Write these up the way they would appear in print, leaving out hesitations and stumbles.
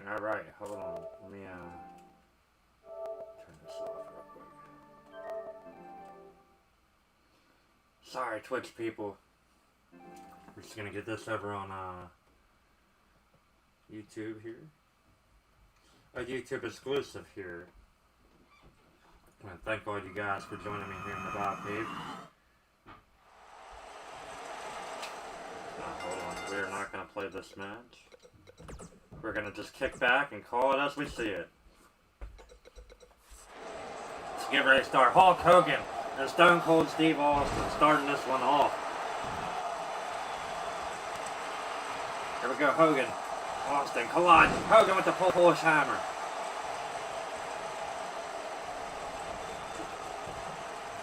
Alright, hold on. Let me turn this off real quick. Sorry, Twitch people. We're just gonna get this over on YouTube here. A YouTube exclusive here. I want to thank all you guys for joining me here in the Bob Cave. Hold on, we're not gonna play this match. We're gonna just kick back and call it as we see it. Let's get ready to start. Hulk Hogan and Stone Cold Steve Austin starting this one off. Here we go, Hogan. Austin collide. Hogan with the Polish hammer.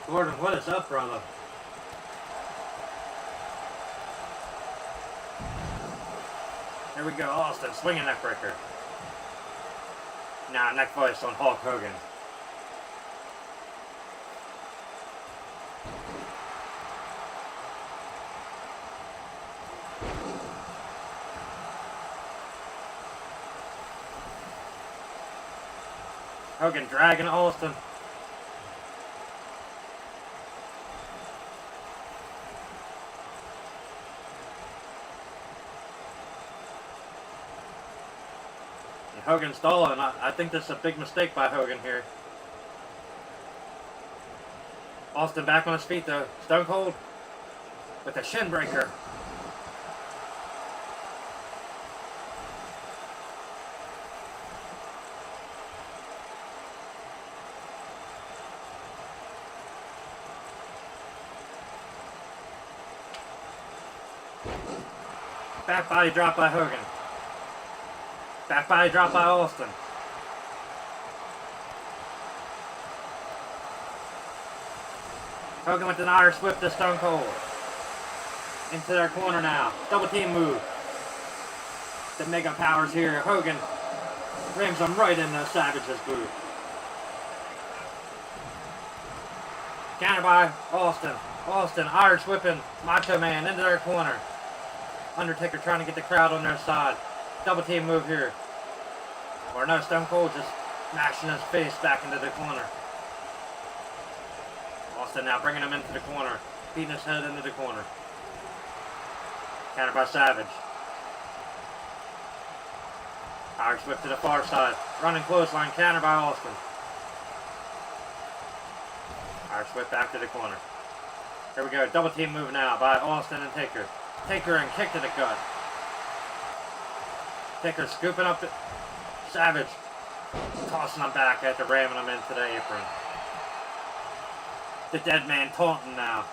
Gordon, what is up, brother? Here we go, Austin, swinging neck breaker. Nah, neck vice on Hulk Hogan. Hogan dragging Austin. Hogan stalling. I think this is a big mistake by Hogan here. Austin back on his feet though. Stone Cold with a shin breaker. Back body drop by Hogan. Back body drop by Austin. Hogan with an Irish whip to Stone Cold. Into their corner now. Double team move. The mega powers here. Hogan rams him right into Savage's boot. Counter by Austin. Austin Irish whipping Macho Man into their corner. Undertaker trying to get the crowd on their side. Double team move here. Or no, Stone Cold just mashing his face back into the corner. Austin now bringing him into the corner. Beating his head into the corner. Counter by Savage. Irish whip to the far side. Running clothesline. Counter by Austin. Irish whip back to the corner. Here we go. Double team move now by Austin and Taker. Taker and kick to the gut. Taker scooping up the Savage. Tossing him back after ramming him into the apron. The dead man taunting now.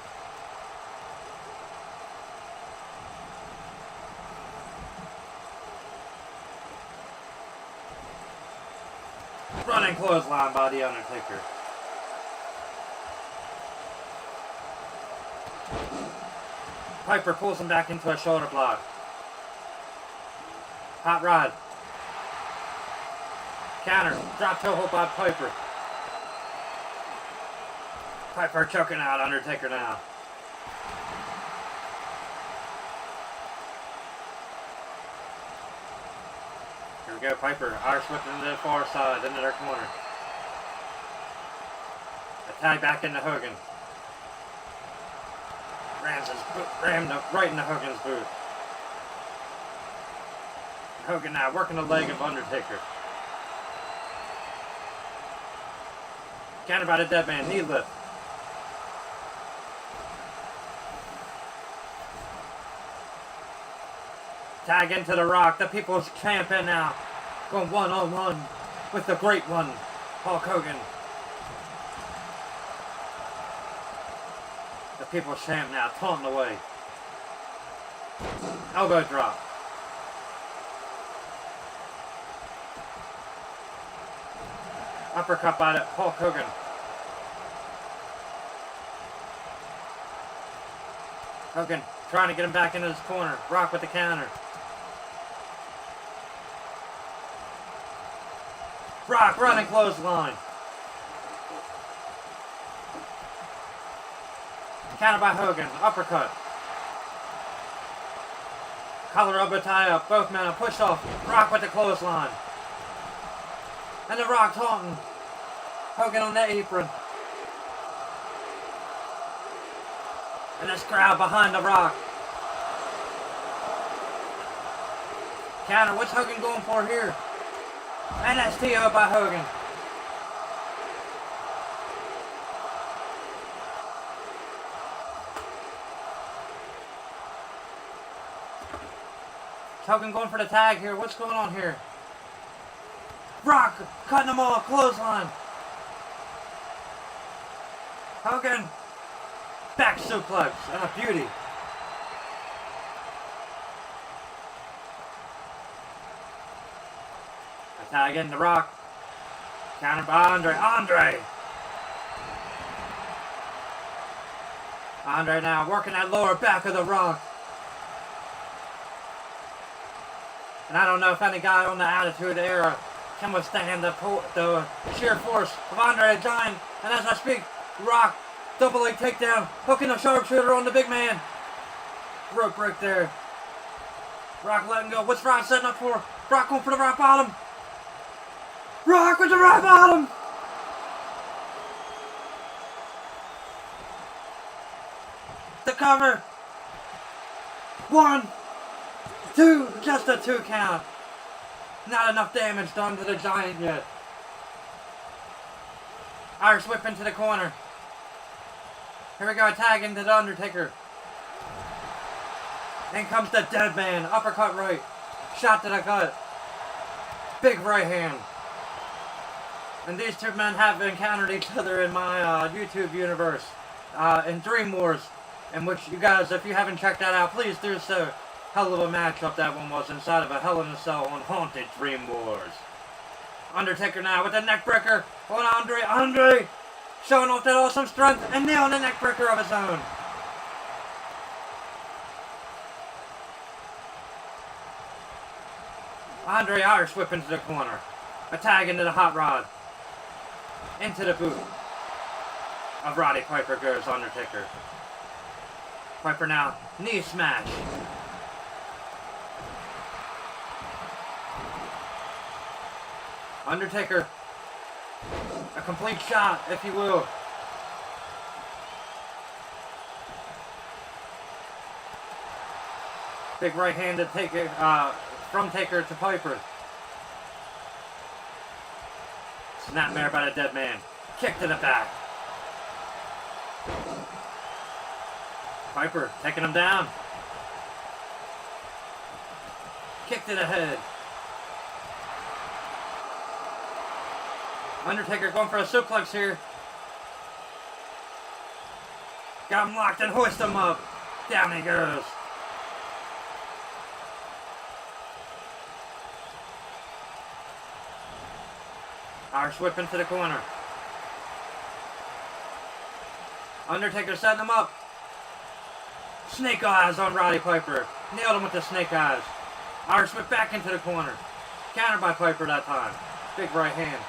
Running clothesline by The Undertaker. Piper pulls him back into a shoulder block. Hot rod. Counter. Drop toe hold by Piper. Piper choking out Undertaker now. Here we go, Piper. Irish whip into the far side, into their corner. A tag back into Hogan. Rammed up right into Hogan's boot. Hogan now working the leg of Undertaker. Counter by the dead man, knee lift. Tag into the Rock, the People's Champion now. Going one-on-one with the great one, Hulk Hogan. The People's Champ now, taunting away. Elbow drop. Uppercut by Hulk Hogan. Hogan trying to get him back into his corner. Rock with the counter. Rock running clothesline. Counter by Hogan. Uppercut. Collar elbow tie up. Both men are pushed off. Rock with the clothesline. And The Rock taunting Hogan on the apron. And this crowd behind The Rock. Counter, what's Hogan going for here? And that's TO by Hogan. Hogan going for the tag here. What's going on here? Rock cutting them off. Clothesline. Hogan. Back suplex. And a beauty. A tag in The Rock. Counter by Andre. Andre now working that lower back of The Rock. And I don't know if any guy on the Attitude Era can withstand the sheer force of Andre the Giant. And as I speak, Rock, double leg takedown, hooking a sharpshooter on the big man. Rope break there. Rock letting go. What's Rock setting up for? Rock going for the right bottom. Rock with the right bottom. The cover. 1, 2, just a 2 count. Not enough damage done to the Giant yet. Irish whip into the corner. Here we go, tag into the Undertaker. In comes the Dead Man. Uppercut right. Shot to the gut. Big right hand. And these two men have encountered each other in my YouTube universe. In Dream Wars. In which you guys, if you haven't checked that out, please do so. Hell of a matchup that one was inside of a Hell in a Cell on Haunted Dream Wars. Undertaker now with the neck breaker on Andre. Andre showing off that awesome strength and nailing the neck breaker of his own. Andre Irish whip into the corner. A tag into the hot rod. Into the boot of Roddy Piper goes Undertaker. Piper now, knee smash. Undertaker, a complete shot, if you will. Big right-handed Taker, from Taker to Piper. Snapmare by the Dead Man. Kick to the back. Piper taking him down. Kick to the head. Undertaker going for a suplex here. Got him locked and hoist him up. Down he goes. Irish whip into the corner. Undertaker setting him up. Snake eyes on Roddy Piper. Nailed him with the snake eyes. Irish whip back into the corner. Countered by Piper that time. Big right hand.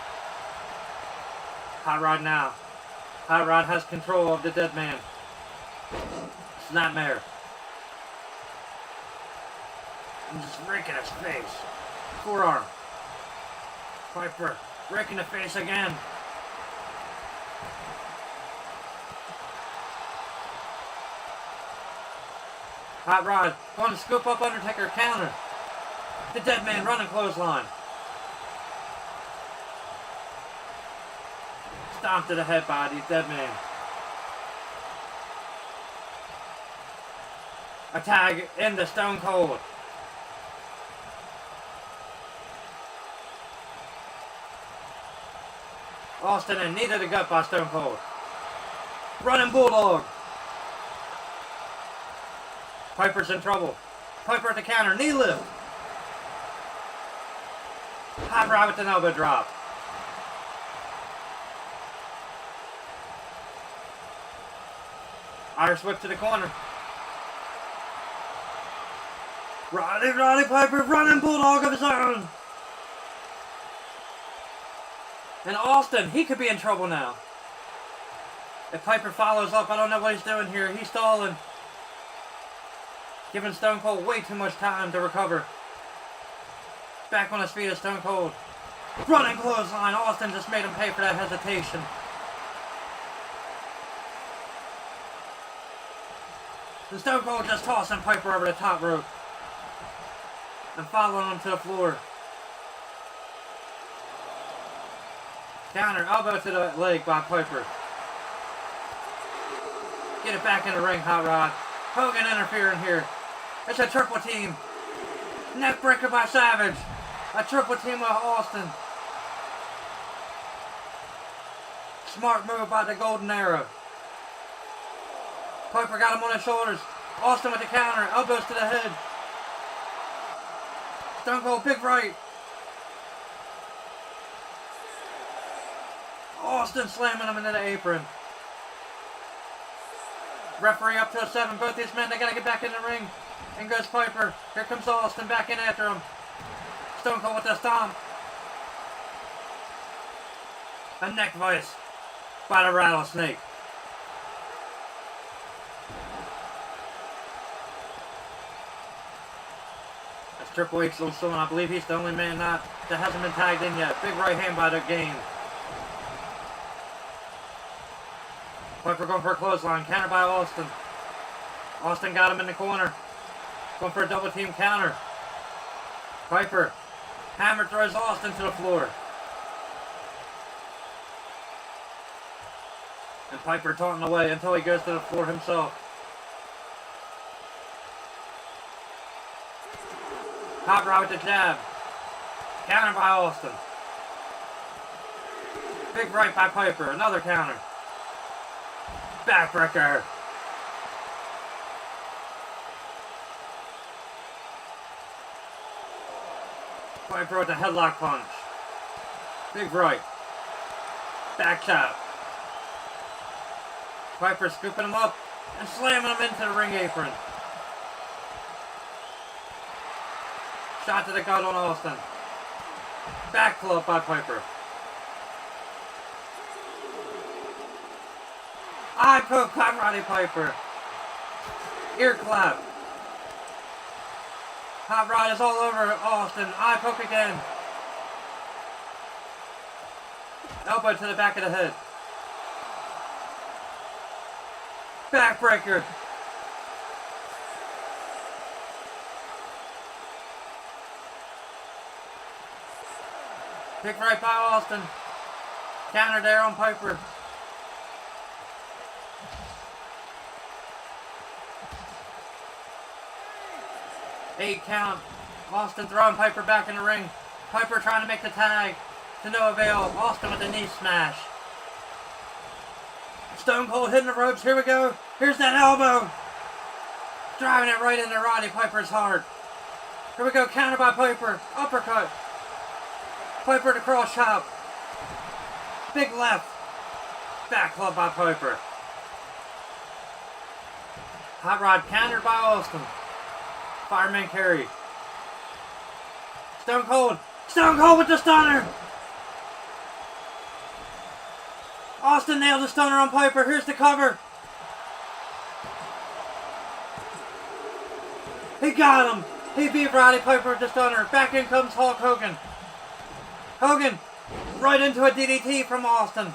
Hot Rod now. Hot Rod has control of the Dead Man. Snapmare. And just raking his face. Forearm. Piper raking the face again. Hot Rod going to scoop up Undertaker, counter. The Dead Man running clothesline. Stomp to the head by the Dead Man. A tag in the Stone Cold. Austin and knee to the gut by Stone Cold. Running Bulldog. Piper's in trouble. Piper at the counter. Knee lift. Hot Rod with an elbow drop. Irish whip to the corner. Roddy Piper running Bulldog of his own. And Austin, he could be in trouble now. If Piper follows up, I don't know what he's doing here. He's stalling. Giving Stone Cold way too much time to recover. Back on his feet is Stone Cold. Running clothesline. Austin just made him pay for that hesitation. The Stone Cold just tossing Piper over the top rope and following him to the floor. Counter, elbow to the leg by Piper. Get it back in the ring, Hot Rod. Hogan interfering here. It's a triple team. Neck breaker by Savage. A triple team with Austin. Smart move by the Golden Era. Piper got him on his shoulders. Austin with the counter. Elbows to the head. Stone Cold, big right. Austin slamming him into the apron. Referee up to a 7. Both these men, they gotta get back in the ring. In goes Piper. Here comes Austin back in after him. Stone Cold with the stomp. A neck vice by the Rattlesnake. That's Triple H's little son. I believe he's the only man that hasn't been tagged in yet. Big right hand by the Game. Piper going for a clothesline. Counter by Austin. Austin got him in the corner. Going for a double team counter. Piper. Hammer throws Austin to the floor. And Piper taunting away until he goes to the floor himself. Hot Rod with the jab. Counter by Austin. Big right by Piper. Another counter. Backbreaker. Piper with the headlock punch. Big right. Back chop. Piper scooping him up and slamming him into the ring apron. Shot to the gut on Austin. Back club by Piper. Eye poke by Roddy Piper. Ear clap. Hot Rod is all over Austin. Eye poke again. Elbow to the back of the head. Backbreaker. Kick right by Austin. Counter there on Piper. Eight count. Austin throwing Piper back in the ring. Piper trying to make the tag. To no avail. Austin with the knee smash. Stone Cold hitting the ropes. Here we go. Here's that elbow. Driving it right into Roddy Piper's heart. Here we go. Counter by Piper. Uppercut. Piper to cross chop. Big left. Back club by Piper. Hot Rod countered by Austin. Fireman carry. Stone Cold. Stone Cold with the stunner. Austin nailed the stunner on Piper. Here's the cover. He got him. He beat Roddy Piper with the stunner. Back in comes Hulk Hogan. Hogan right into a DDT from Austin.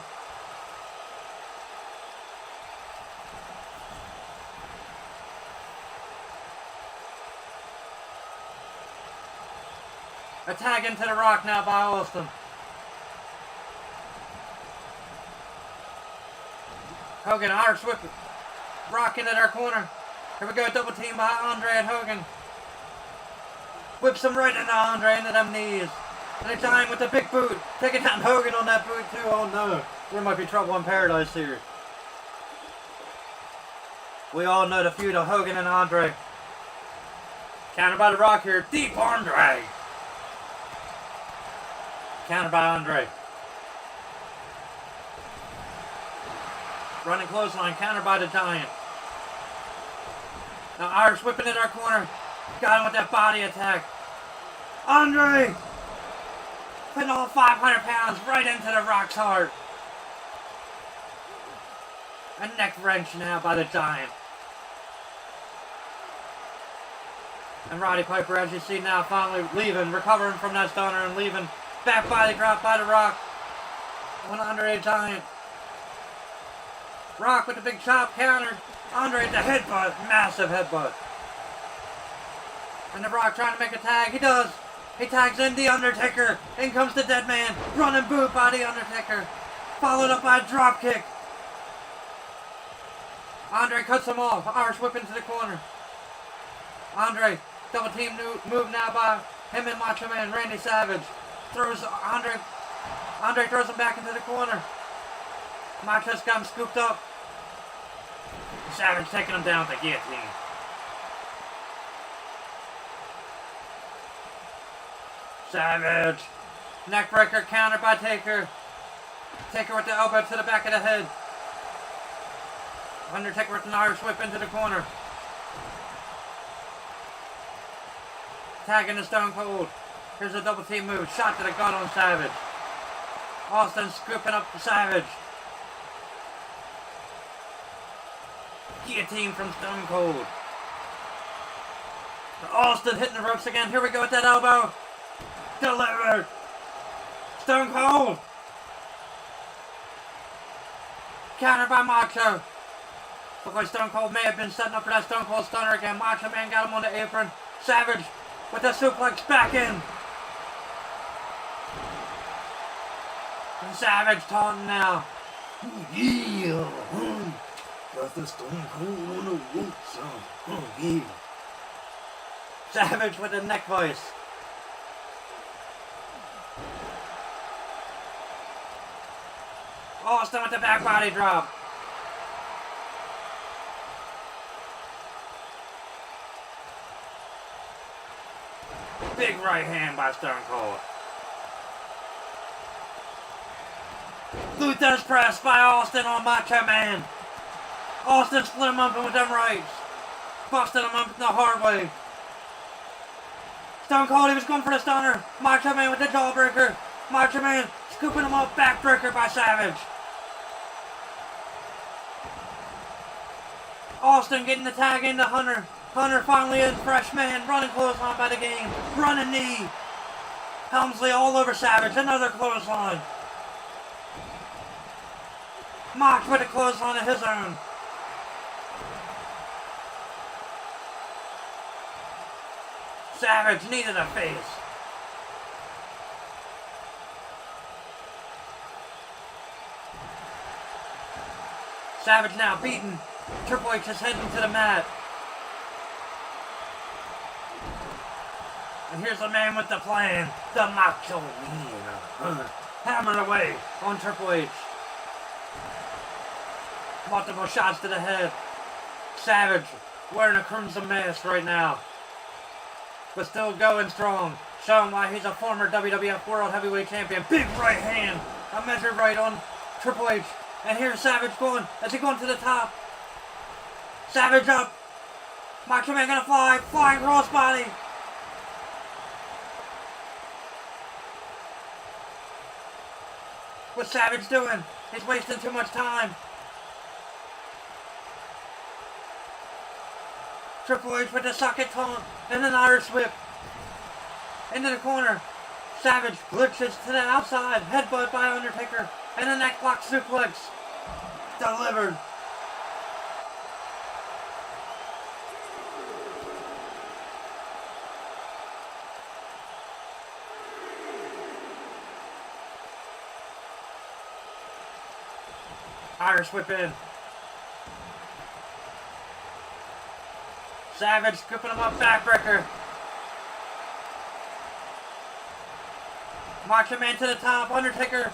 A tag into the Rock now by Austin. Hogan, Irish whip. Rock into their corner. Here we go, double team by Andre and Hogan. Whips him right into Andre, into them knees. And they're tying with the big boot. Taking down Hogan on that boot too. Oh no. There might be trouble in paradise here. We all know the feud of Hogan and Andre. Counter by the Rock here. Deep arm drag. Counter by Andre. Running clothesline. Counter by the Giant. Now Irish whipping in our corner. Got him with that body attack. Andre! Putting all 500 pounds right into the Rock's heart. A neck wrench now by the Giant. And Roddy Piper, as you see now, finally leaving, recovering from that stunner and leaving Back body drop by the Rock. One Andre Giant. Rock with the big chop counter. Andre the headbutt. Massive headbutt. And the Rock trying to make a tag. He does. He tags in the Undertaker. In comes the Dead Man. Running boot by the Undertaker. Followed up by a drop kick. Andre cuts him off. Irish whip into the corner. Andre, double team move now by him and Macho Man. Randy Savage throws Andre. Andre throws him back into the corner. Macho's got him scooped up. Savage taking him down with the guillotine. Savage. Neckbreaker counter by Taker. Taker with the elbow to the back of the head. Undertaker with an Irish whip into the corner. Tagging the Stone Cold. Here's a double team move. Shot to the gut on Savage. Austin scooping up the Savage. Guillotine from Stone Cold. Austin hitting the ropes again. Here we go with that elbow. Delivered. Stone Cold. Counter by Macho. Looked like Stone Cold may have been setting up for that Stone Cold Stunner again. Macho Man got him on the apron. Savage with the suplex back in. And Savage taunting now. Yeah, got the Stone Cold on the ropes, yeah. Savage with the neck voice. Austin with the back body drop. Big right hand by Stone Cold. Luther's press by Austin on Macho Man. Austin split him open with them rights. Busted him up the hard way. Stone Cold, he was going for the stunner. Macho Man with the jawbreaker. Macho Man scooping him up. Backbreaker by Savage. Austin getting the tag into Hunter. Hunter finally in, fresh man, running clothesline by the game, running knee. Helmsley all over Savage, another clothesline. Mox with a clothesline of his own. Savage knee to the face. Savage now beaten. Triple H is heading to the mat. And here's the man with the plan, the Macho Man. Hammering away on Triple H. Multiple shots to the head. Savage wearing a crimson mask right now. But still going strong. Showing why he's a former WWF World Heavyweight Champion. Big right hand. A measured right on Triple H. And here's Savage going. As he going to the top. Savage up. Macho Man gonna fly. Flying crossbody. What's Savage doing? He's wasting too much time. Triple H with the socket taunt and an Irish whip. Into the corner. Savage glitches to the outside. Headbutt by Undertaker. And a necklock suplex. Delivered. Irish whip in. Savage scooping him up, backbreaker. Macho Man to the top, Undertaker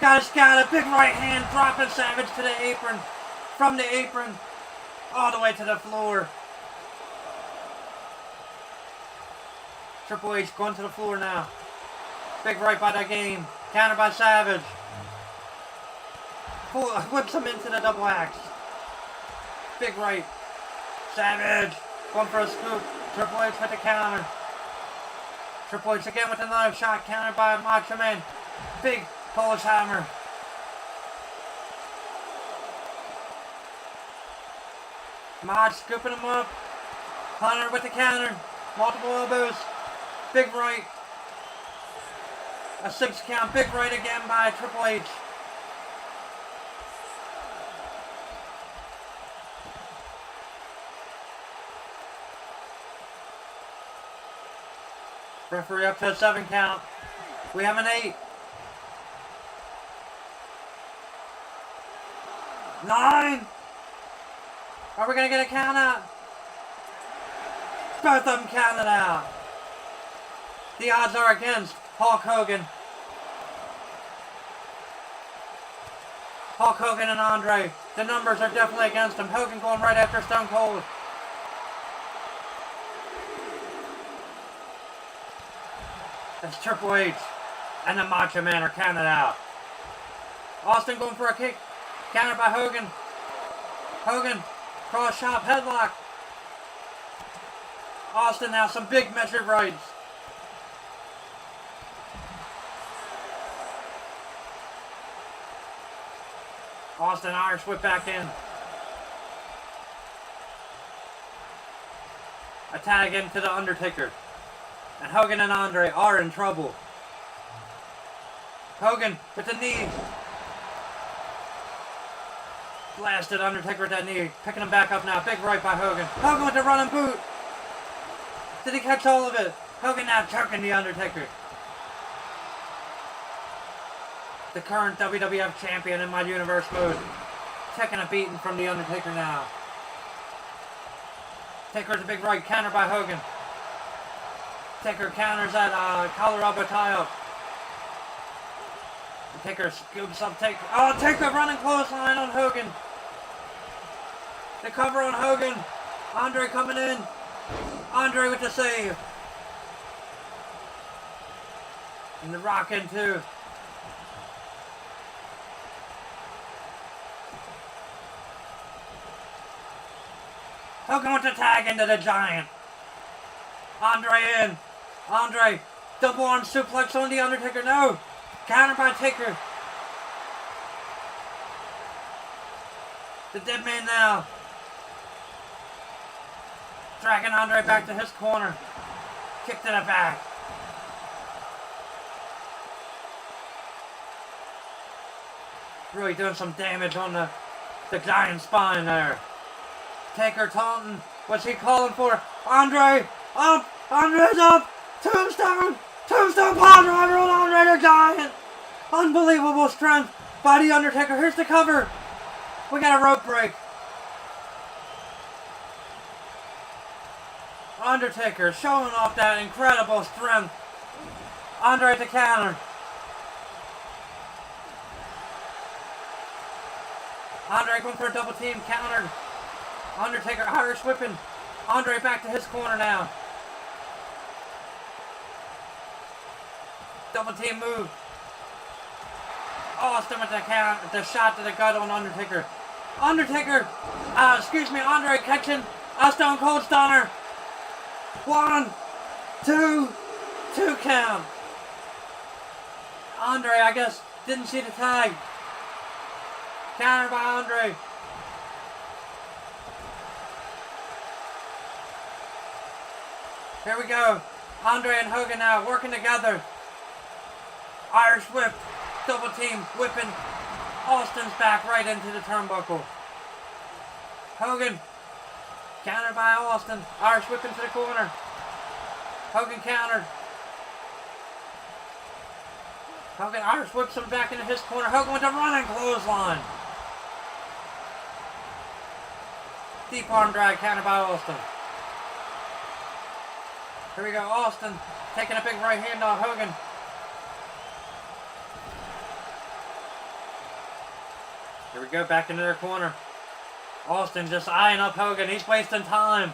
got a scout, a big right hand, dropping Savage to the apron. From the apron, all the way to the floor. Triple H going to the floor now. Big right by the game, counter by Savage. Whips him into the double axe. Big right. Savage going for a scoop. Triple H with the counter. Triple H again with another shot. Countered by Macho Man. Big Polish hammer. Mod scooping him up. Hunter with the counter. Multiple elbows. Big right. A 6 count. Big right again by Triple H. Referee up to a 7 count. We have an 8. 9. Are we going to get a count out? Both of them counted out. The odds are against Hulk Hogan. Hulk Hogan and Andre. The numbers are definitely against him. Hogan going right after Stone Cold. That's Triple H and the Macho Man are counted out. Austin going for a kick. Countered by Hogan. Hogan, cross chop, headlock. Austin now some big measured rights. Austin Irish whip back in. A tag into the Undertaker. And Hogan and Andre are in trouble. Hogan with the knee. Blasted Undertaker with that knee. Picking him back up now. Big right by Hogan. Hogan with the running boot. Did he catch all of it? Hogan now choking the Undertaker. The current WWF champion in my universe mode. Taking a beating from the Undertaker now. Taker's a big right. Counter by Hogan. Taker counters that collar elbow tie up. Taker scoops up Taker. Oh, Taker running clothesline on Hogan. The cover on Hogan. Andre coming in. Andre with the save. And the Rock in too. Hogan with the tag into the Giant. Andre in. Andre. Double arm suplex on the Undertaker. No. Counter by Taker. The dead man now. Dragging Andre back to his corner. Kick to the back. Really doing some damage on the Giant spine there. Taker taunting. What's he calling for? Andre! Up! Andre's up! Tombstone! Tombstone pile driver on Andre the Giant! Unbelievable strength by the Undertaker. Here's the cover. We got a rope break. Undertaker showing off that incredible strength. Andre at the counter. Andre going for a double team, countered. Undertaker Irish whipping. Andre back to his corner now. Double team move. Austin with the count, the shot to the gut on Undertaker. Andre catching a Stone Cold Stunner. 1, 2, 2 count. Andre, I guess, didn't see the tag. Counter by Andre. Here we go. Andre and Hogan now working together. Irish whip. Double team whipping. Austin's back right into the turnbuckle. Hogan. Countered by Austin. Irish whip into the corner. Hogan countered. Hogan Irish whips him back into his corner. Hogan with a running clothesline. Deep arm drag countered by Austin. Here we go, Austin taking a big right hand on Hogan. Here we go, back into their corner. Austin just eyeing up Hogan. He's wasting time.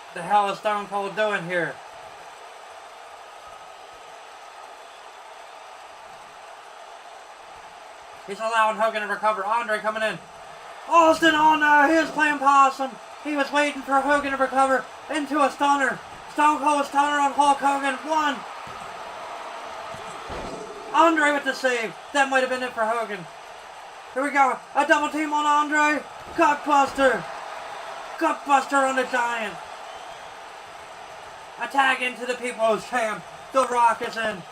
What the hell is Stone Cold doing here? He's allowing Hogan to recover. Andre coming in. Austin on there. He was playing possum. He was waiting for Hogan to recover into a stunner. Stone Cold stunner on Hulk Hogan. 1. Andre with the save. That might have been it for Hogan. Here we go. A double team on Andre. Gutbuster. Gutbuster on the Giant. A tag into the People's Champ. The Rock is in.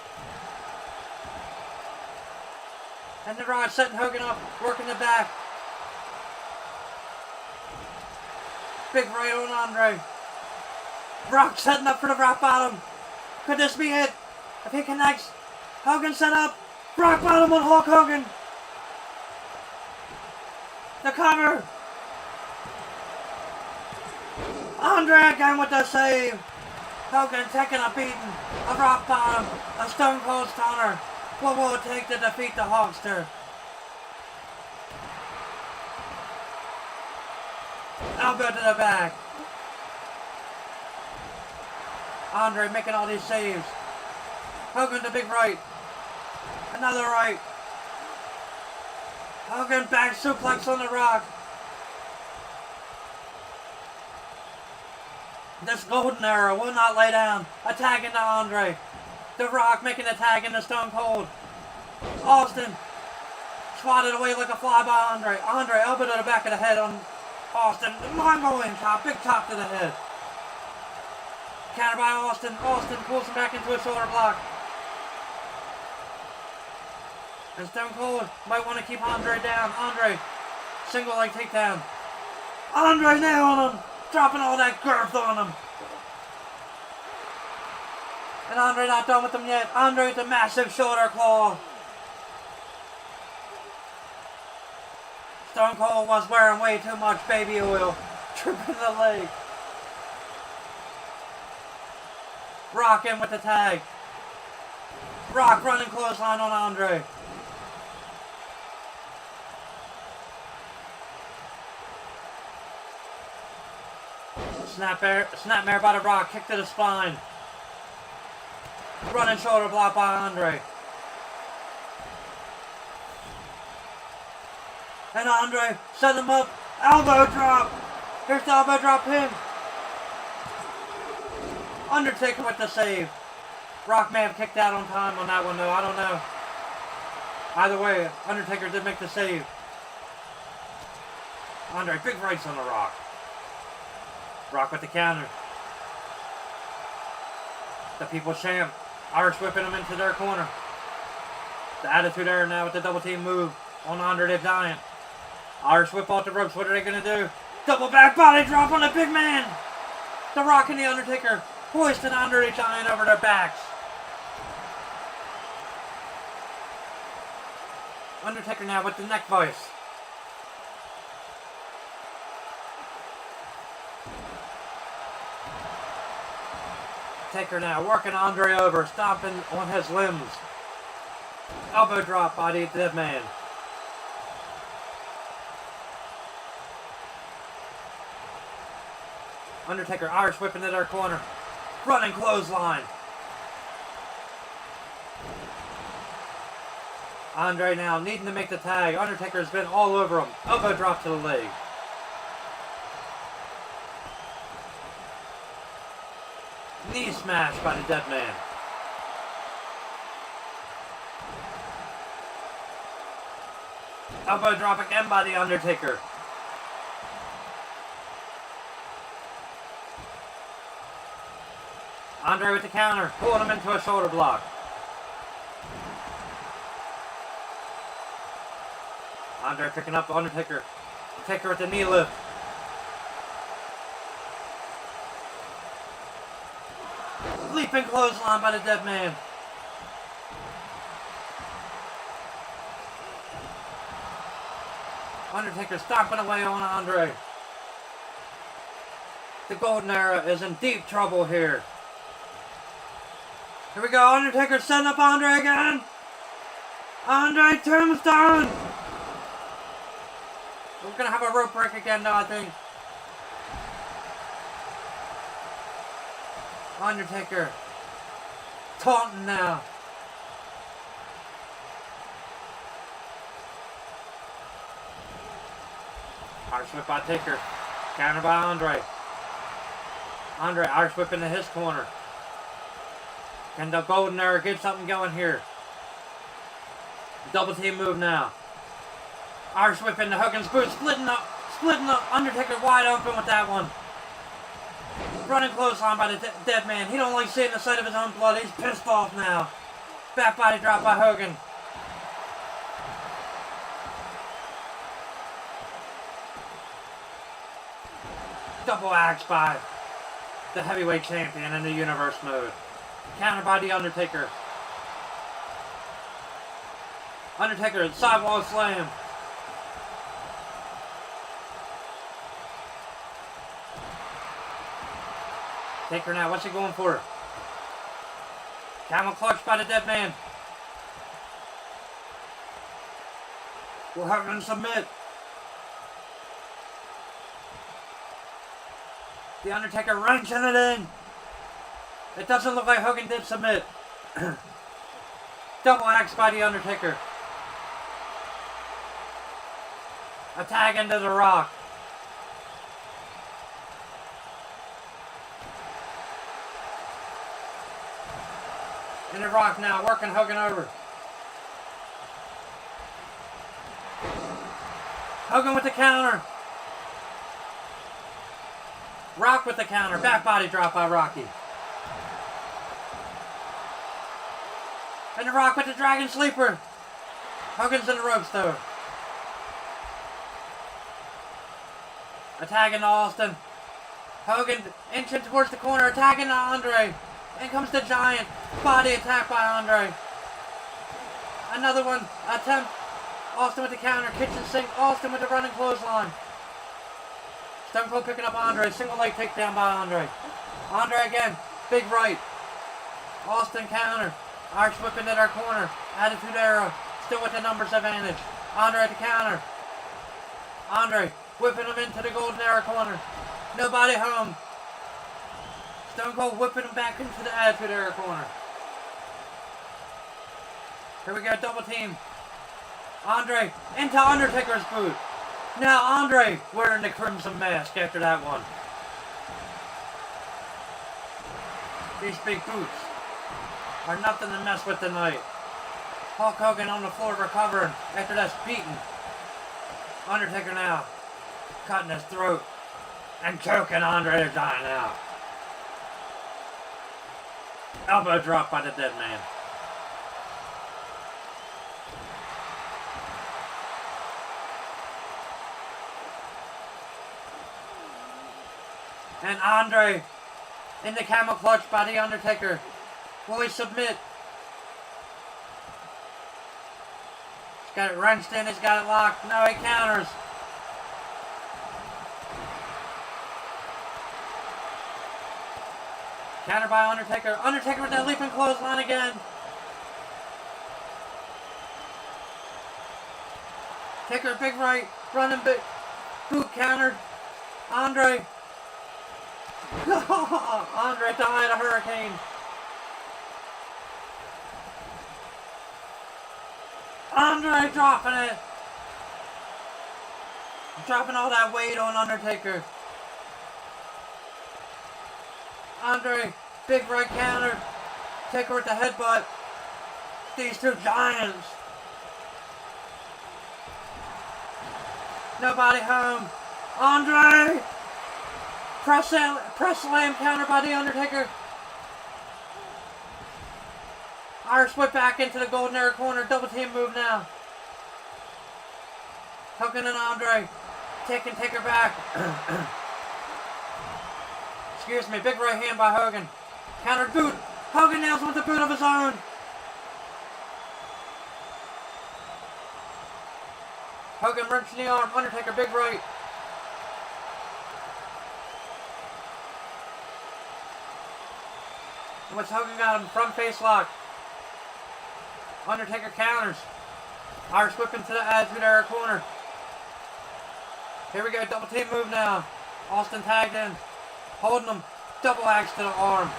And The Rock setting Hogan up, working the back. Big right on Andre. Rock setting up for the rock bottom. Could this be it? If he connects, Hogan set up. Rock bottom on Hulk Hogan. The cover. Andre again with the save. Hogan taking a beating. A rock bottom. A Stone Cold Stunner. What will it take to defeat the Hulkster? Elbow to the back. Andre making all these saves. Hogan the big right. Another right. Hogan back suplex on the Rock. This golden era will not lay down. A tag into Andre. The Rock making a tag into Stone Cold. Austin swatted away like a fly by Andre. Andre elbow to the back of the head on Austin. Mind-blowing chop. Big chop to the head. Counter by Austin. Austin pulls him back into a shoulder block. And Stone Cold might want to keep Andre down. Andre, single leg takedown. Andre nailing him. Dropping all that girth on him. And Andre not done with him yet. Andre with a massive shoulder claw. Stone Cold was wearing way too much baby oil. Tripping the leg. Rock in with the tag. Rock running clothesline on Andre. Snapmare by the Rock, kick to the spine. Running shoulder block by Andre. And Andre set him up. Elbow drop. Here's the elbow drop pin. Undertaker with the save. Rock may have kicked out on time on that one though. I don't know. Either way, Undertaker did make the save. Andre, big rights on the Rock. Rock with the counter. The People's Champ. Irish whipping him into their corner. The Attitude Era now with the double team move on Andre the Giant. Irish whip off the ropes. What are they going to do? Double back body drop on the big man. The Rock and the Undertaker hoisting Andre the Giant over their backs. Undertaker now with the neck vice. Taker now working Andre over, stomping on his limbs. Elbow drop by the dead man. Undertaker Irish whipping to their corner. Running clothesline. Andre now needing to make the tag. Undertaker's been all over him. Elbow drop to the leg. Knee smash by the dead man. Elbow drop again by the Undertaker. Andre with the counter, pulling him into a shoulder block. Andre picking up Undertaker. Taker with the knee lift. Leaping clothesline by the dead man. Undertaker stomping away on Andre. The Golden Era is in deep trouble here. Here we go, Undertaker setting up Andre again. Andre tombstone. We're going to have a rope break again now, I think. Undertaker taunting now. Irish whip by Taker. Counter by Andre. Andre Irish whip into his corner. Can the Golden Era get something going here? Double team move now. Irish whip into Hogan's boot. Splitting up. Undertaker wide open with that one. Running clothesline by the dead man. He don't like seeing the sight of his own blood. He's pissed off now. Back body drop by Hogan. Double axe by the heavyweight champion in the universe mode. Counter by the Undertaker. Undertaker, sidewall slam. Taker now, what's he going for? Camel clutch by the dead man. Will Hogan submit? The Undertaker wrenching it in. It doesn't look like Hogan did submit. Double axe by the Undertaker. A tag into the Rock. And the Rock now working Hogan over. Hogan with the counter. Rock with the counter. Back body drop by Rocky. And the Rock with the Dragon Sleeper. Hogan's in the ropes though. A tag into Austin. Hogan inching towards the corner. Attacking Andre. In comes the Giant. Body attack by Andre. Another one. Attempt. Austin with the counter. Kitchen sink. Austin with the running clothesline. Stone Cold picking up Andre. Single leg takedown by Andre. Andre again. Big right. Austin counter. Irish whip into their corner. Attitude Era. Still with the numbers advantage. Andre at the counter. Andre whipping him into the Golden Era corner. Nobody home. Stone Cold whipping him back into the Attitude Era corner. Here we go, double team. Andre into Undertaker's boot. Now Andre wearing the Crimson Mask after that one. These big boots are nothing to mess with tonight. Hulk Hogan on the floor recovering after that's beaten. Undertaker now cutting his throat and choking Andre the Giant out. Elbow drop by the dead man. And Andre in the camel clutch by the Undertaker. Will he submit? He's got it wrenched in, he's got it locked. No, he counters. Counter by Undertaker. Undertaker with that leaping clothesline again. Taker, big right, running big. Boot countered. Andre. Andre died a hurricane. Andre dropping it. Dropping all that weight on Undertaker. Andre, big right counter. Taker with the headbutt. These two giants. Nobody home. Andre! Press slam counter by the Undertaker. Irish whip back into the Golden Era corner. Double team move now. Hogan and Andre taking Taker back. Excuse me. Big right hand by Hogan. Countered boot. Hogan nails with the boot of his own. Hogan wrenching the arm. Undertaker big right. What's Hogan got him? Front face lock. Undertaker counters. Irish whip into the Attitude Era corner. Here we go, double team move now. Austin tagged in. Holding him. Double axe to the arm.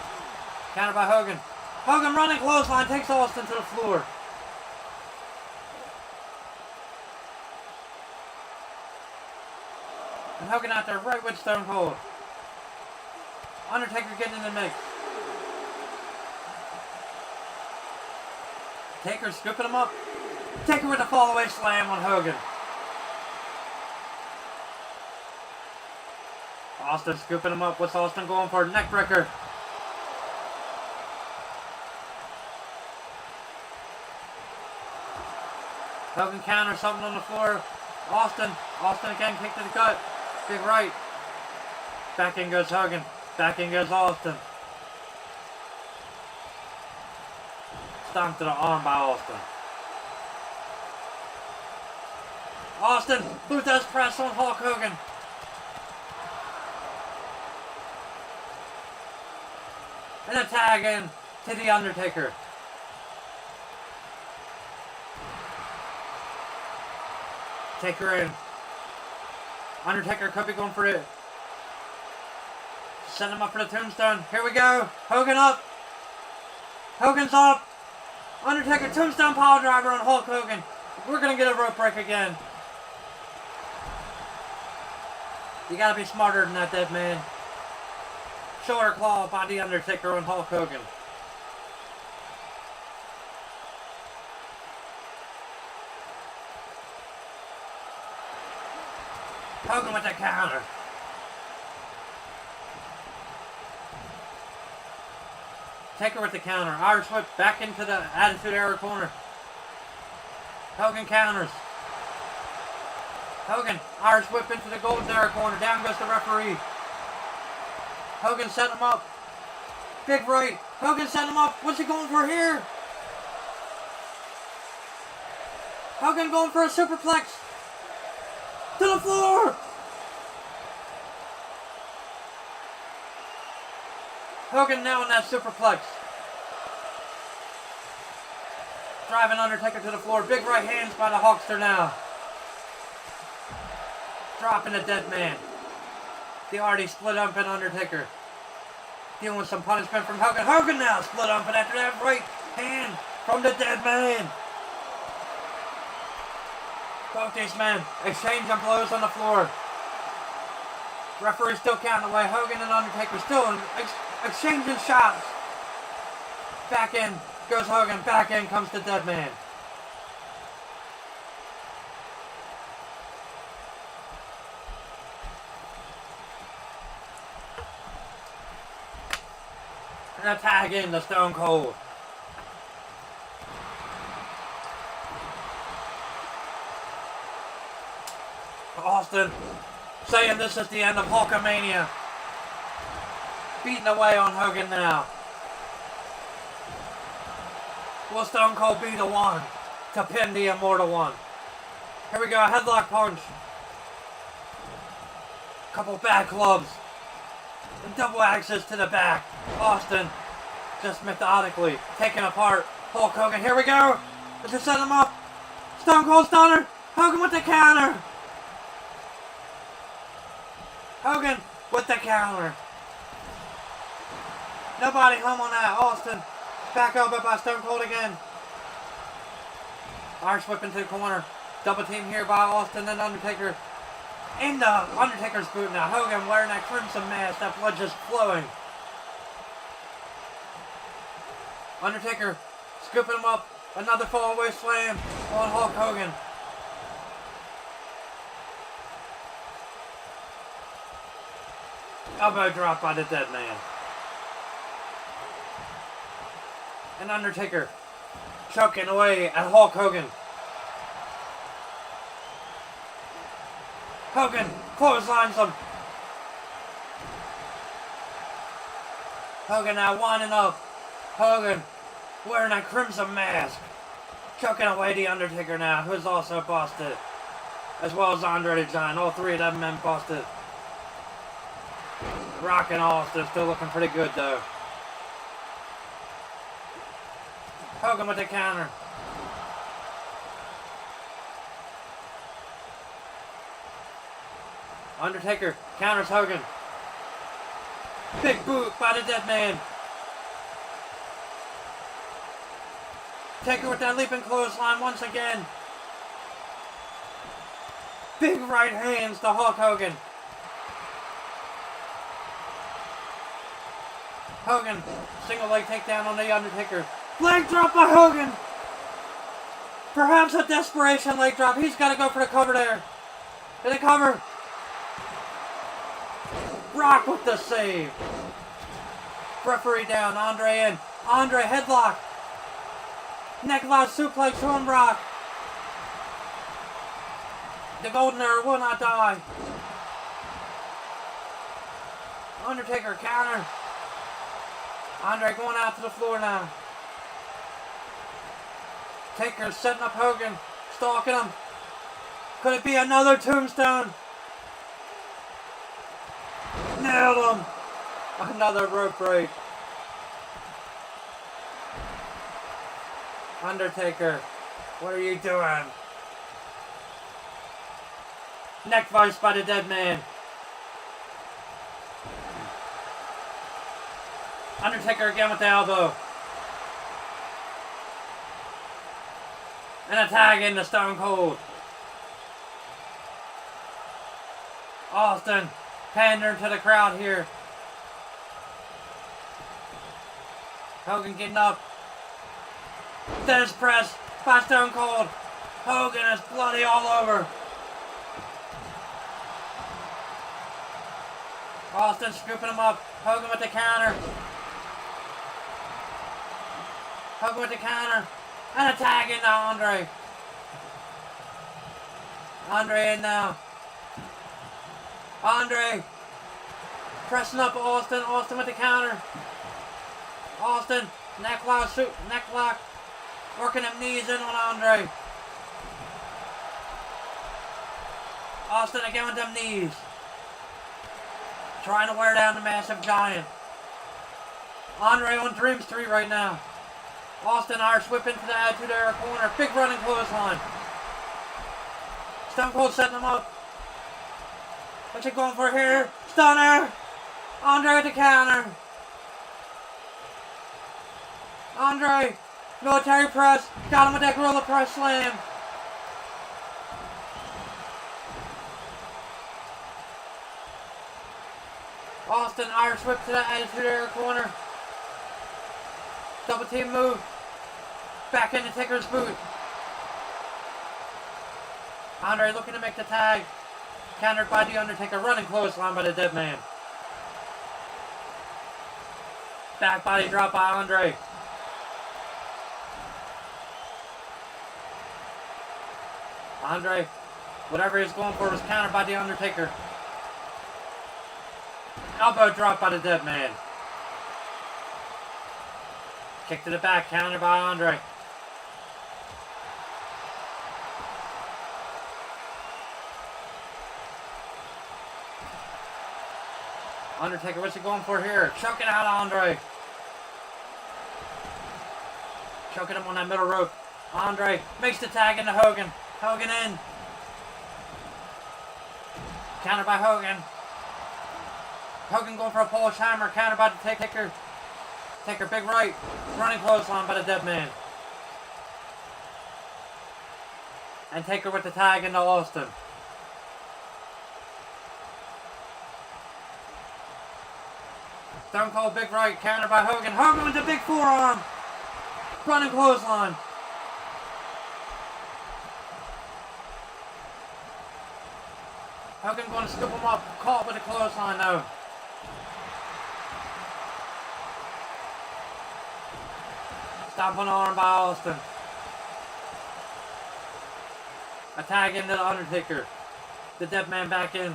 Counter by Hogan. Hogan running clothesline takes Austin to the floor. And Hogan out there right with Stone Cold. Undertaker getting in the mix. Taker scooping him up. Taker with a fallaway slam on Hogan. Austin scooping him up. What's Austin going for? Neckbreaker. Hogan counters something on the floor. Austin again, kick to the gut. Big right. Back in goes Hogan. Back in goes Austin. Stomp to the arm by Austin. Austin, who does press on Hulk Hogan? And a tag in to The Undertaker. Taker in. Undertaker could be going for it. Send him up for the tombstone. Here we go. Hogan up. Hogan's up. Undertaker tombstone pile driver on Hulk Hogan. We're going to get a rope break again. You got to be smarter than that, dead man. Shoulder claw by The Undertaker on Hulk Hogan. Hogan with the counter. Taker with the counter. Irish whip back into the Attitude Era corner. Hogan counters. Hogan, Irish whip into the Golden Era corner. Down goes the referee. Hogan set him up. Big right. Hogan set him up. What's he going for here? Hogan going for a superplex. To the floor. Hogan now in that superplex. Driving Undertaker to the floor. Big right hands by the Hulkster now. Dropping the dead man. The already split up and Undertaker. Dealing with some punishment from Hogan. Hogan now split up and after that right hand from the dead man. Both these men exchanging blows on the floor. Referee still counting away. Hogan and Undertaker still exchanging shots. Back in goes Hogan. Back in comes the dead man. And a tag in the Stone Cold. Austin saying this is the end of Hulkamania. Beating away on Hogan now. Will Stone Cold be the one to pin the Immortal One? Here we go, headlock punch. Couple back clubs. And double axes to the back. Austin just methodically taking apart Hulk Hogan. Here we go. Let's just set him up. Stone Cold Stunner. Hogan with the counter. Hogan with the counter. Nobody home on that. Austin. Back elbow by Stone Cold again. Irish whip into the corner. Double team here by Austin and Undertaker. In the Undertaker's boot now. Hogan wearing that crimson mask. That blood just flowing. Undertaker scooping him up. Another fallaway slam on Hulk Hogan. Elbow drop by the dead man. And Undertaker choking away at Hulk Hogan. Hogan clotheslines him. Hogan now winding up. Hogan wearing that crimson mask. Choking away the Undertaker now, who's also busted. As well as Andre the Giant. All three of them men busted. Rock and Austin still looking pretty good though. Hogan with the counter. Undertaker counters Hogan. Big boot by the dead man. Taker with that leaping clothesline once again. Big right hands to Hulk Hogan. Hogan, single leg takedown on the Undertaker. Leg drop by Hogan. Perhaps a desperation leg drop. He's got to go for the cover there. To the cover. Rock with the save. Referee down. Andre in. Andre headlock. Necklock suplex to him, Rock. The Golden Era will not die. Undertaker counter. Andre going out to the floor now. Taker setting up Hogan. Stalking him. Could it be another tombstone? Nailed him. Another rope break. Undertaker, what are you doing? Neck vice by the dead man. Undertaker again with the elbow. And a tag into Stone Cold. Austin pandering to the crowd here. Hogan getting up. Dennis press by Stone Cold. Hogan is bloody all over. Austin scooping him up. Hogan with the counter. Hogan with the counter. And a tag into Andre. Andre in now. Andre pressing up Austin. Austin with the counter. Austin neck lock. Working them knees in on Andre. Austin again with them knees. Trying to wear down the massive giant. Andre on Dream Street right now. Austin Irish whip into the Attitude Era corner. Big running clothesline. Stone Cold setting him up. What's he going for here? Stunner. Andre with the counter. Andre. Military press. Got him with that Gorilla Press slam. Austin Irish whip to the Attitude Era corner. Double team move. Back into Taker's boot. Andre looking to make the tag. Countered by The Undertaker. Running clothesline by the dead man. Back body drop by Andre. Andre, whatever he's going for was countered by The Undertaker. Elbow drop by the dead man. Kick to the back, countered by Andre. Undertaker, what's he going for here? Choking out Andre. Choking him on that middle rope. Andre makes the tag into Hogan. Hogan in. Countered by Hogan. Hogan going for a Polish hammer. Countered by the Taker. Taker big right. Running clothesline by the dead man. And Taker with the tag into Austin. Stone Cold big right. Countered by Hogan. Hogan with the big forearm. Running clothesline. Hogan going to scoop him up. Caught with a clothesline though. Stomping arm by Austin. A tag into the Undertaker. The dead man back in.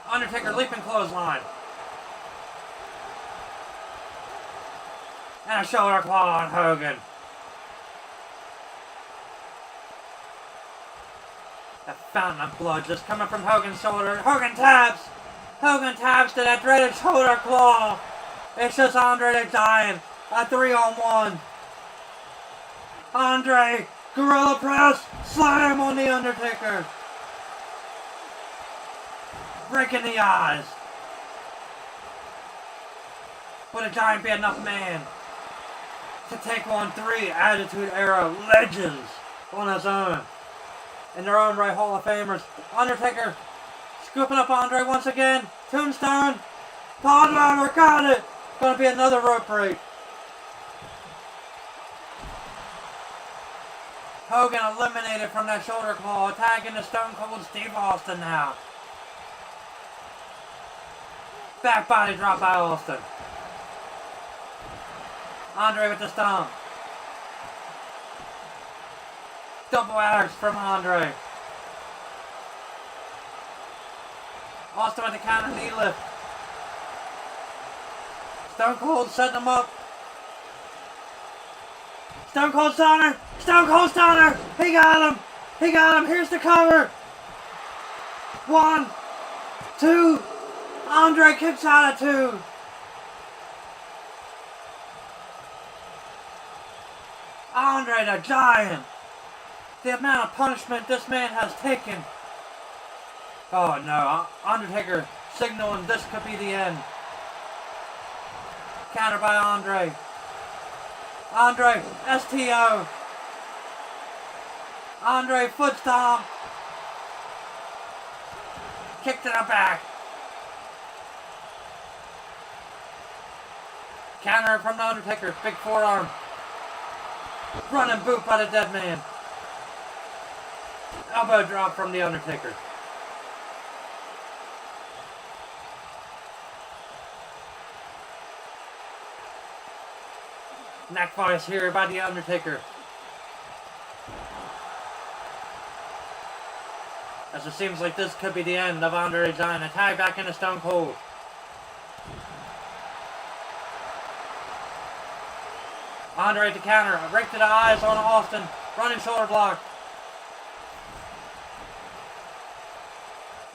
Undertaker leaping clothesline. And a shoulder claw on Hogan. A fountain of blood just coming from Hogan's shoulder. Hogan taps! Hogan taps to that dreaded shoulder claw. It's just Andre the Giant. A 3-on-1. Andre, Gorilla Press, slam on the Undertaker. Breaking the eyes. Would a Giant be enough man to take on 3 Attitude Era legends on his own? In their own right, Hall of Famers. Undertaker scooping up Andre once again. Tombstone. Podlander got it. Gonna be another rope break. Hogan eliminated from that shoulder claw, tagging the Stone Cold Steve Austin now. Back body drop by Austin. Andre with the stomp. Double axe from Andre. Austin with the counter knee lift. Stone Cold setting him up. Stone Cold Stunner! Stone Cold Stunner! He got him! He got him! Here's the cover! 1, 2. Andre kicks out of 2. Andre the Giant! The amount of punishment this man has taken. Oh no, Undertaker signaling this could be the end. Counter by Andre. Andre, STO. Andre, foot stomp. Kick to the back. Counter from the Undertaker, big forearm. Running boot by the dead man. Elbow drop from the Undertaker. Neck vice here by the Undertaker. As it seems like this could be the end of Andre the Giant. A tag back into Stone Cold. Andre to counter. Right to the eyes on Austin. Running shoulder block.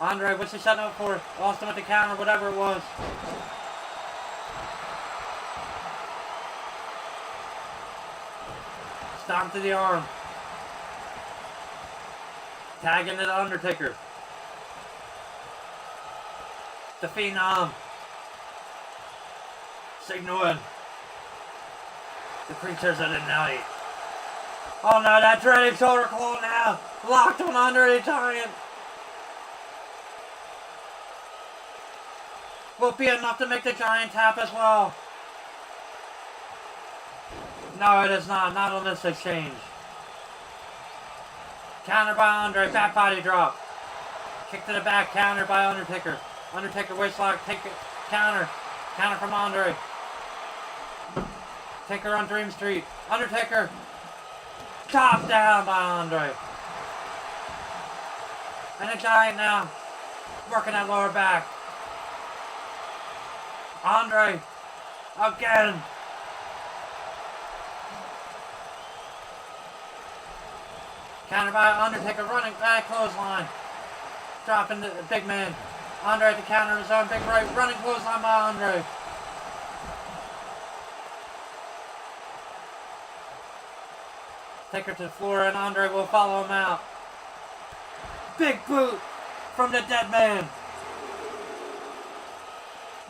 Andre, what's he setting up for? Austin with the counter, whatever it was. Stomp to the arm. Tag into the Undertaker. The Phenom. Signaling. The creatures of the night. Oh no, that dreaded shoulder claw now. Locked on Andre the Giant. Will be enough to make the Giant tap as well. No, it is not. Not on this exchange. Counter by Andre. Back body drop. Kick to the back. Counter by Undertaker. Undertaker waistlock. Take it. Counter. Counter from Andre. Taker on Dream Street. Undertaker. Chop down by Andre. And the Giant now. Working that lower back. Andre. Again. Counter by Undertaker, running back clothesline. Dropping the big man. Andre at the counter of his own big right. Running clothesline by Andre. Taker to the floor and Andre will follow him out. Big boot from the dead man.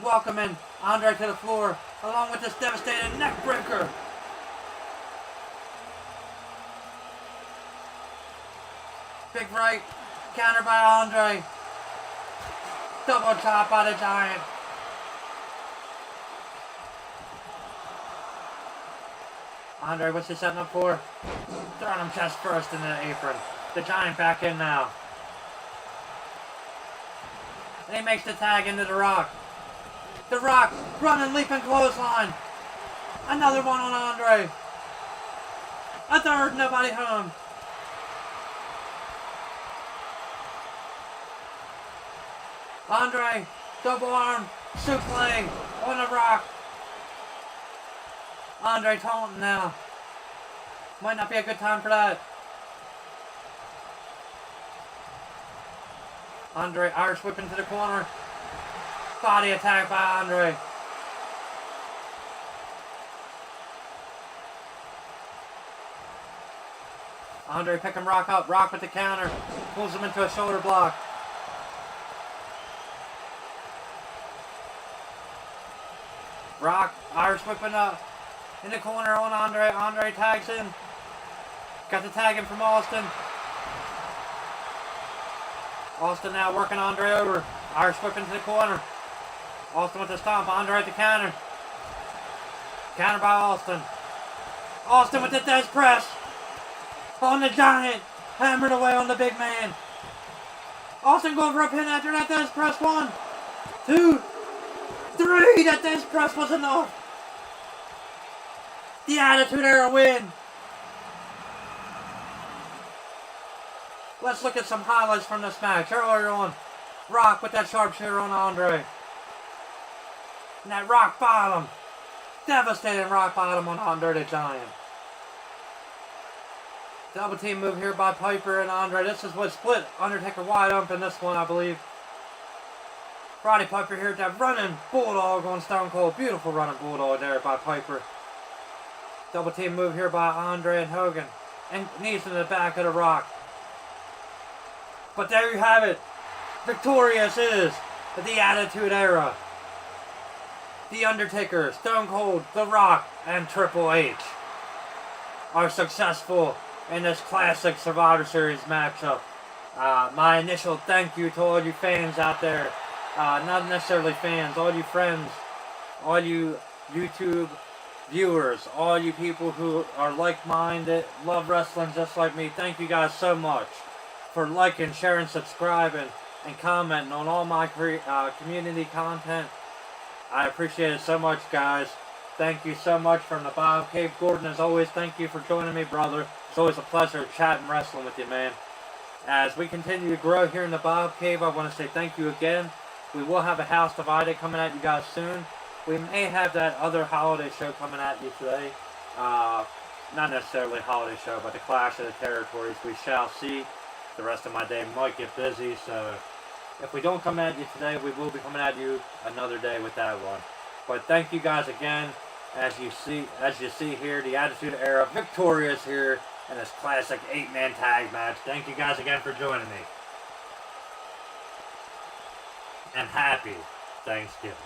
Welcoming Andre to the floor along with this devastating neck breaker. Big right, counter by Andre. Double chop by the Giant. Andre, what's he setting up for? Throwing him chest first into the apron. The Giant back in now. And he makes the tag into The Rock. The Rock, running, leaping clothesline. Another one on Andre. A third, nobody home. Andre, double arm, suplex on The Rock. Andre taunting now. Might not be a good time for that. Andre, Irish whip into the corner. Body attack by Andre. Andre picking Rock up. Rock with the counter. Pulls him into a shoulder block. Rock, Irish whipping up in the corner on Andre. Andre tags in. Got the tag in from Austin. Austin now working Andre over. Irish whip into the corner. Austin with the stomp. Andre at the counter. Counter by Austin. Austin with the death press. on the Giant. Hammered away on the big man. Austin going for a pin after that. That's press 1, 2, 3. That Thesz press was enough. The Attitude Era win. Let's look at some highlights from this match. Earlier on, Rock with that sharpshooter on Andre. And that rock bottom. Devastating rock bottom on Andre the Giant. Double team move here by Piper and Andre. This is what split Undertaker wide open this one, I believe. Roddy Piper here with that running bulldog on Stone Cold. Beautiful running bulldog there by Piper. Double team move here by Andre and Hogan. And knees in the back of the Rock. But there you have it. Victorious is the Attitude Era. The Undertaker, Stone Cold, The Rock, and Triple H are successful in this classic Survivor Series matchup. My initial thank you to all you fans out there. Not necessarily fans, all you friends, all you YouTube viewers, all you people who are like-minded, love wrestling just like me. Thank you guys so much for liking, sharing, subscribing, and commenting on all my community content. I appreciate it so much, guys. Thank you so much from the Bob Cave. Gordon, as always, thank you for joining me, brother. It's always a pleasure chatting wrestling with you, man. As we continue to grow here in the Bob Cave, I want to say thank you again. We will have a House Divided coming at you guys soon. We may have that other holiday show coming at you today. Not necessarily a holiday show, but the Clash of the Territories. We shall see. The rest of my day might get busy, so if we don't come at you today, we will be coming at you another day with that one. But thank you guys again. As you see here, the Attitude Era victorious here in this classic 8-man tag match. Thank you guys again for joining me. And happy Thanksgiving.